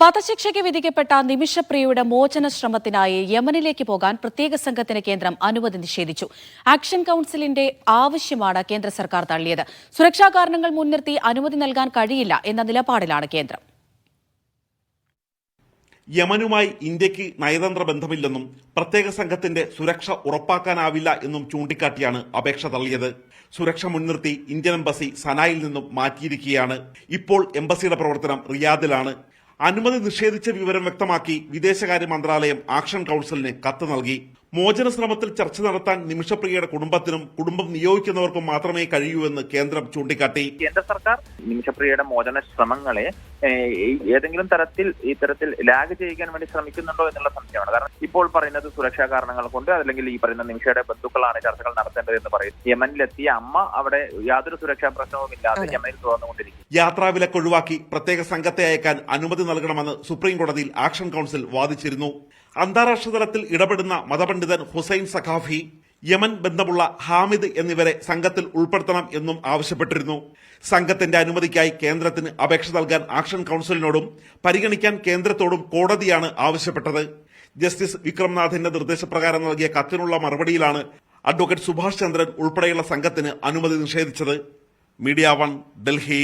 വധശിക്ഷയ്ക്ക് വിധിക്കപ്പെട്ട നിമിഷപ്രിയയുടെ മോചന ശ്രമത്തിനായി യമനിലേക്ക് പോകാൻ പ്രത്യേക സംഘത്തിന് കേന്ദ്രം അനുമതി നിഷേധിച്ചു. ആക്ഷൻ കൌൺസിലിന്റെ ആവശ്യമാണ് കേന്ദ്ര സർക്കാർ തള്ളിയത്. സുരക്ഷാ കാരണങ്ങൾ മുൻനിർത്തി അനുമതി നൽകാൻ കഴിയില്ല എന്ന നിലപാടിലാണ് കേന്ദ്രം. യമനുമായി ഇന്ത്യക്ക് നയതന്ത്ര ബന്ധമില്ലെന്നും പ്രത്യേക സംഘത്തിന്റെ സുരക്ഷ ഉറപ്പാക്കാനാവില്ല എന്നും ചൂണ്ടിക്കാട്ടിയാണ് അപേക്ഷ തള്ളിയത്. സുരക്ഷ മുൻനിർത്തി ഇന്ത്യൻ എംബസി സനായിൽ നിന്നും മാറ്റിയിരിക്കുകയാണ്. ഇപ്പോൾ എംബസിയുടെ പ്രവർത്തനം റിയാദിലാണ്. അനുമതി നിഷേധിച്ച വിവരം വ്യക്തമാക്കി വിദേശകാര്യ മന്ത്രാലയം ആക്ഷൻ കൌൺസിലിന് കത്ത് നൽകി. മോചന ശ്രമത്തിൽ ചർച്ച നടത്താൻ നിമിഷപ്രിയയുടെ കുടുംബത്തിനും കുടുംബം നിയോഗിക്കുന്നവർക്കും മാത്രമേ കഴിയൂവെന്ന് കേന്ദ്രം ചൂണ്ടിക്കാട്ടി. കേന്ദ്ര സർക്കാർ നിമിഷപ്രിയയുടെ മോചന ശ്രമങ്ങളെ ഏതെങ്കിലും തരത്തിൽ ഇത്തരത്തിൽ ലാഗ് ചെയ്യിക്കാൻ വേണ്ടി ശ്രമിക്കുന്നുണ്ടോ എന്നുള്ള സംശയമാണ്. കാരണം ഇപ്പോൾ പറയുന്നത് സുരക്ഷാ കാരണങ്ങൾ കൊണ്ട് അല്ലെങ്കിൽ ഈ പറയുന്ന നിമിഷയുടെ ബന്ധുക്കളാണ് ചർച്ചകൾ നടത്തേണ്ടത് എന്ന് പറയും. യമനിലെത്തിയ അമ്മ അവിടെ യാതൊരു സുരക്ഷാ പ്രശ്നവും ഇല്ലാതെ യമനിൽ തുറന്നുകൊണ്ടിരിക്കും. യാത്രാവിലക്ക് ഒഴിവാക്കി പ്രത്യേക സംഘത്തെ അയക്കാൻ അനുമതി നൽകണമെന്ന് സുപ്രീം കോടതിയിൽ ആക്ഷൻ കൌൺസിൽ വാദിച്ചിരുന്നു. അന്താരാഷ്ട്ര തലത്തിൽ ഇടപെടുന്ന മതപണ്ഡിതൻ ഹുസൈൻ സഖാഫി, യമൻ ബന്ധമുള്ള ഹാമിദ് എന്നിവരെ സംഘത്തിൽ ഉൾപ്പെടുത്തണം എന്നും ആവശ്യപ്പെട്ടിരുന്നു. സംഘത്തിന്റെ അനുമതിക്കായി കേന്ദ്രത്തിന് അപേക്ഷ നൽകാൻ ആക്ഷൻ കൌൺസിലിനോടും പരിഗണിക്കാൻ കേന്ദ്രത്തോടും കോടതിയാണ് ആവശ്യപ്പെട്ടത്. ജസ്റ്റിസ് വിക്രംനാഥിന്റെ നിർദ്ദേശപ്രകാരം നൽകിയ കത്തിനുള്ള മറുപടിയിലാണ് അഡ്വക്കേറ്റ് സുഭാഷ് ചന്ദ്രൻ ഉൾപ്പെടെയുള്ള സംഘത്തിന് അനുമതി നിഷേധിച്ചത്. മീഡിയ 1, ഡൽഹി.